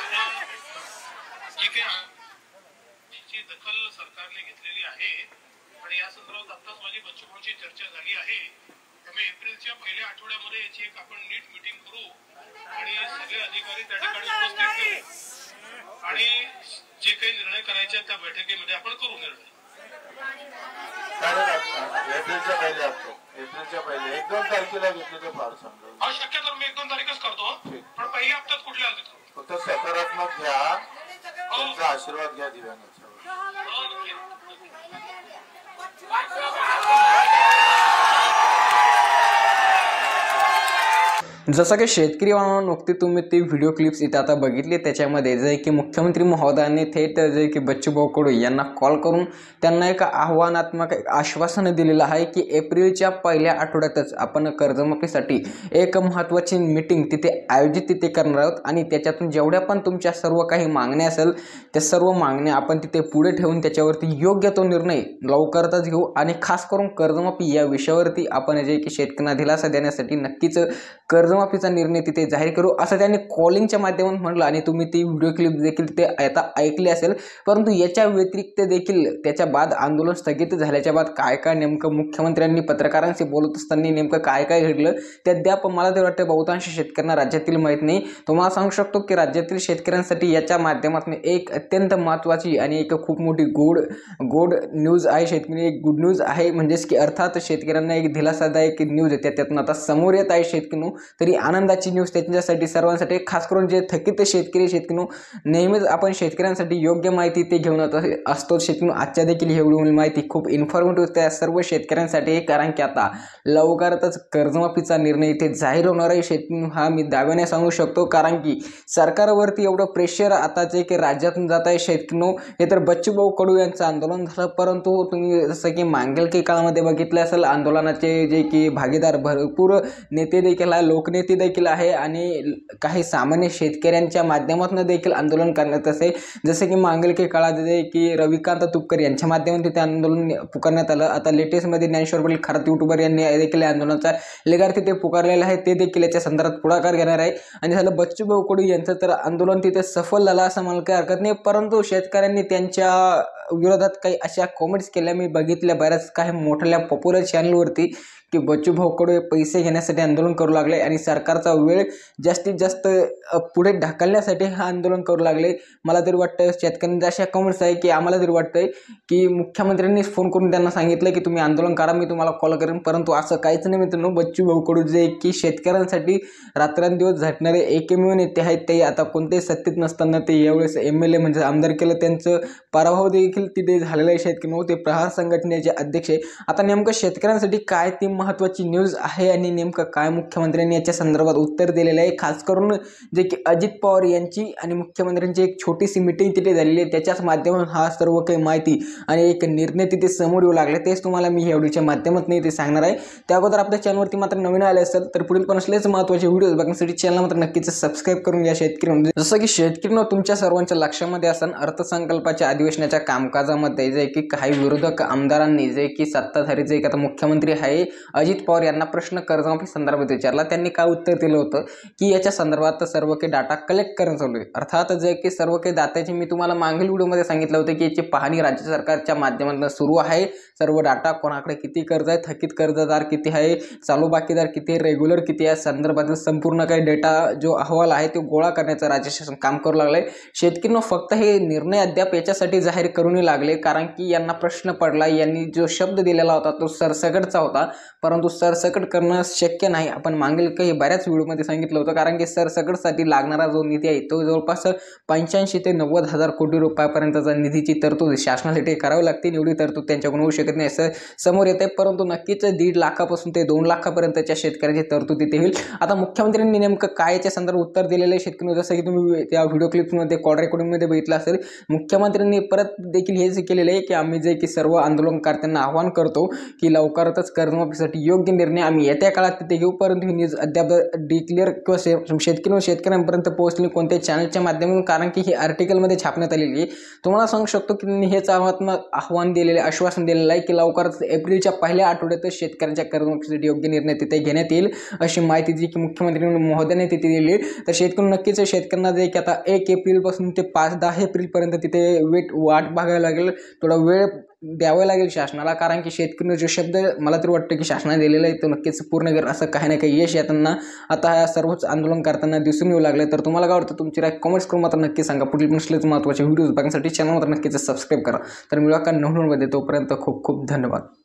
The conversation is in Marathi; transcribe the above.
जी काही दखल सरकारने घेतलेली आहे आणि या संदर्भात आत्ताच माझी बच्चूभाऊची चर्चा झाली आहे। त्यामुळे एप्रिलच्या पहिल्या आठवड्यामध्ये याची एक आपण नीट मीटिंग करू आणि सगळे अधिकारी त्या ठिकाणी उपस्थित करू आणि जे काही निर्णय करायचे त्या बैठकीमध्ये आपण करू निर्णय। एप्रिलच्या पहिले 1-2 तारखेला घेतले तर फार समजा। शक्यतो मी 1-2 तारीखच करतो, पण पहिल्या हप्त्यात कुठल्या आले फक्त सकारात्मक घ्या, त्यांचा आशीर्वाद घ्या दिव्यांगांचा। जसं की शेतकरी बांधवांनो नुकती तुम्ही ती व्हिडिओ क्लिप्स इथे आता बघितली, त्याच्यामध्ये जे की मुख्यमंत्री महोदयांनी थेट जे की बच्चूभाऊ कडू यांना कॉल करून त्यांना एक आव्हानात्मक आश्वासन दिलेलं आहे की एप्रिलच्या पहिल्या आठवड्यातच आपण कर्जमाफीसाठी एक महत्त्वाची मीटिंग तिथे आयोजित तिथे करणार आहोत आणि त्याच्यातून जेवढ्या पण तुमच्या सर्व काही मागण्या असेल त्या सर्व मागण्या आपण तिथे पुढे ठेवून त्याच्यावरती योग्य तो निर्णय लवकरच घेऊ आणि खास करून कर्जमाफी या विषयावरती आपण जे की शेतकऱ्यांना दिलासा देण्यासाठी नक्कीच कर्जमाफीचा निर्णय तिथे जाहीर करू असं त्यांनी कॉलिंगच्या माध्यमातून म्हटलं आणि तुम्ही ती व्हिडिओ क्लिप देखील ते आता ऐकली असेल। परंतु याच्या व्यतिरिक्त देखील त्याच्या बाद आंदोलन स्थगित झाल्याच्या बाद काय काय नेमकं मुख्यमंत्र्यांनी पत्रकारांशी बोलत असताना नेमकं काय काय घडलं ते अद्याप मला तर वाटतं बहुतांश शेतकऱ्यांना राज्यातील माहीत नाही। तुम्हाला सांगू शकतो की राज्यातील शेतकऱ्यांसाठी याच्या माध्यमातून एक अत्यंत महत्त्वाची आणि एक खूप मोठी गोड न्यूज आहे, शेतकरी एक गुड न्यूज आहे, म्हणजेच की अर्थात शेतकऱ्यांना एक दिलासादायक न्यूज आहे त्यातून आता समोर येत आहे। शेतकरी तरी आनंदाची न्यूज त्यांच्यासाठी सर्वांसाठी, खास करून जे थकीत शेतकरी नेहमीच आपण शेतकऱ्यांसाठी योग्य माहिती ते घेऊन असतो। शेतकरी आजच्या देखील ही माहिती खूप इन्फॉर्मेटिव्ह त्या सर्व शेतकऱ्यांसाठी, कारण की आता लवकरच कर्जमाफीचा निर्णय इथे जाहीर होणार आहे। शेतकरी हा मी दाव्याने सांगू शकतो, कारण की सरकारवरती एवढं प्रेशर आता जे की राज्यातून जात आहे शेतकरी हे तर बच्चूभाऊ कडू यांचं आंदोलन झालं, परंतु तुम्ही जसं की मागील काही काळामध्ये बघितलं असेल आंदोलनाचे जे की भागीदार भरपूर नेते देखील लोकनेते देखील आहे आणि काही सामान्य शेतकऱ्यांच्या माध्यमातून देखील आंदोलन करण्यात असे, जसे की मागील काही काळात की रविकांत तुपकर यांच्या माध्यमातून ते आंदोलन पुकारण्यात आलं। आता लेटेस्ट मध्ये ज्ञानेश्वर पाटील खरात युट्यूबर यांनी देखील आंदोलनाचा लेगार तिथे पुकारलेला आहे, ते देखील याच्या संदर्भात पुढाकार घेणार आहे। आणि झालं बच्चूभाऊ कडू यांचं तर आंदोलन तिथे सफल झालं असं मला काही हरकत नाही, परंतु शेतकऱ्यांनी त्यांच्या विरोधात काही अशा कमेंट्स केल्या मी बघितल्या बऱ्याच काही मोठ्या पॉप्युलर चॅनलवरती की बच्चूभाऊ कडू पैसे घेण्यासाठी आंदोलन करू लागले आणि सरकारचा वेळ जास्तीत जास्त पुढे ढकलण्यासाठी हा आंदोलन करू लागले। मला तरी वाटतं शेतकऱ्यांच्या अशा कमेंट्स आहे की आम्हाला तरी वाटतंय की मुख्यमंत्र्यांनी फोन करून त्यांना सांगितलं की तुम्ही आंदोलन करा, मी तुम्हाला कॉल करेन, परंतु असं काहीच नाही मित्रांनो। बच्चूभाऊ कडू जे की शेतकऱ्यांसाठी रात्रंदिवस झटणारे एकमेव नेते आहेत, ते आता कोणतेही सत्तेत नसताना ते यावेळेस MLA म्हणजे आमदार केलं, त्यांचं पराभव देखील तिथे झालेलं आहे। शेतकरी ते प्रहार संघटनेचे अध्यक्ष आहे। आता नेमकं शेतकऱ्यांसाठी काय ती महत्त्वाची न्यूज आहे आणि नेमकं काय मुख्यमंत्र्यांनी याच्या संदर्भात उत्तर दिलेलं आहे, खास करून जे की अजित पवार यांची आणि मुख्यमंत्र्यांची एक छोटीशी मीटिंग तिथे झालेली आहे, त्याच्याच माध्यमातून हा सर्व काही माहिती आणि एक निर्णय तिथे समोर येऊ लागले, तेच तुम्हाला मी या व्हिडिओच्या माध्यमातून ते सांगणार आहे। त्या अगोदर आपल्या चॅनलवरती मात्र नवीन आले असेल तर पुढील पण असलेच महत्त्वाचे व्हिडिओज बघण्यासाठी चॅनल मात्र नक्कीच सबस्क्राईब करून घ्या। शेतकरी जसं की शेतकरी तुमच्या सर्वांच्या लक्षामध्ये असेल, अर्थसंकल्पाच्या अधिवेशनाच्या कामकाजामध्ये जे की काही विरोधक आमदारांनी जे की सत्ताधारी जे की आता मुख्यमंत्री आहे अजित पवार यांना प्रश्न कर्जमाफी संदर्भात विचारला, त्यांनी काय उत्तर दिलं होतं की याच्या संदर्भात सर्व काही डाटा कलेक्ट करणं चालू आहे। अर्थात जे की सर्व काही दात्याची मी तुम्हाला मागील व्हिडिओमध्ये सांगितलं होतं की याची पाहणी राज्य सरकारच्या माध्यमातून सुरू आहे। सर्व डाटा कोणाकडे किती कर्ज आहे, थकीत कर्जदार किती आहे, चालू बाकीदार किती आहे, रेग्युलर किती आहे, संदर्भातील संपूर्ण काही डेटा जो अहवाल आहे तो गोळा करण्याचं राज्य शासन काम करू लागले। शेतकऱ्यांना फक्त हे निर्णय अद्याप याच्यासाठी जाहीर करून लागले कारण की यांना प्रश्न पडला, यांनी जो शब्द दिलेला होता तो सरसकटचा होता, परंतु सरसकट करणं शक्य नाही। आपण मागील काही बऱ्याच व्हिडिओमध्ये सांगितलं होतं, कारण की सरसकटसाठी लागणारा जो निधी आहे तो जवळपास 85 ते 90 हजार कोटी रुपयापर्यंतचा निधीची तरतूद शासनासाठी करावी लागते। एवढी तरतूद त्यांच्याकडून होऊ शकत नाही असं समोर येते, परंतु नक्कीच 1.5 लाखापासून ते 2 लाखापर्यंतच्या शेतकऱ्यांची तरतूद तिथे होईल। आता मुख्यमंत्र्यांनी नेमकं काय याच्या संदर्भात उत्तर दिलेले शेतकरी, जसं की तुम्ही त्या व्हिडिओ क्लिप्समध्ये कॉल रेकॉर्डिंगमध्ये बघितलं असेल, मुख्यमंत्र्यांनी परत देखील हेच केलेलं आहे की आम्ही जे की सर्व आंदोलनकर्त्यांना आवाहन करतो की लवकरच कर्जमाफीसाठी शेतकऱ्यांसाठी योग्य निर्णय आम्ही येत्या काळात तिथे घेऊ, परंतु ही न्यूज अद्याप डिक्लेअर किंवा शेतकऱ्यांपर्यंत पोहोचली कोणत्याही चॅनलच्या माध्यमातून, कारण की ही आर्टिकलमध्ये छापण्यात आलेली आहे। तुम्हाला सांगू शकतो की त्यांनी हेच आव्हान दिलेले, आश्वासन दिलेलं आहे की लवकरच एप्रिलच्या पहिल्या आठवड्यातच शेतकऱ्यांच्या कर्जमाफीसाठी योग्य निर्णय तिथे घेण्यात येईल, अशी माहिती जी की मुख्यमंत्री महोदयाने तिथे दिली। तर नक्कीच शेतकऱ्यांना जे की आता 1 एप्रिलपासून ते 5-10 एप्रिलपर्यंत तिथे वाट बघायला लागेल, थोडा वेळ द्यावा लागेल शासनाला, कारण की शेतकऱ्यांना जो शब्द मला तरी वाटतं की शासनाने दिलेला आहे तो नक्कीच पूर्ण करेल, असं काही ना काही यश येताना आता ह्या सर्वच आंदोलन करताना दिसून येऊ लागले। तर तुम्हाला काय वाटतं, तुमची राय कमेंट्स करून मात्र नक्की सांगा। पुढील नसलेच महत्त्वाचे व्हिडिओज बघण्यासाठी चॅनल मात्र नक्कीच सबस्क्राईब करा। तर मिळूया का नवीन व्हिडिओमध्ये, तोपर्यंत खूप खूप धन्यवाद।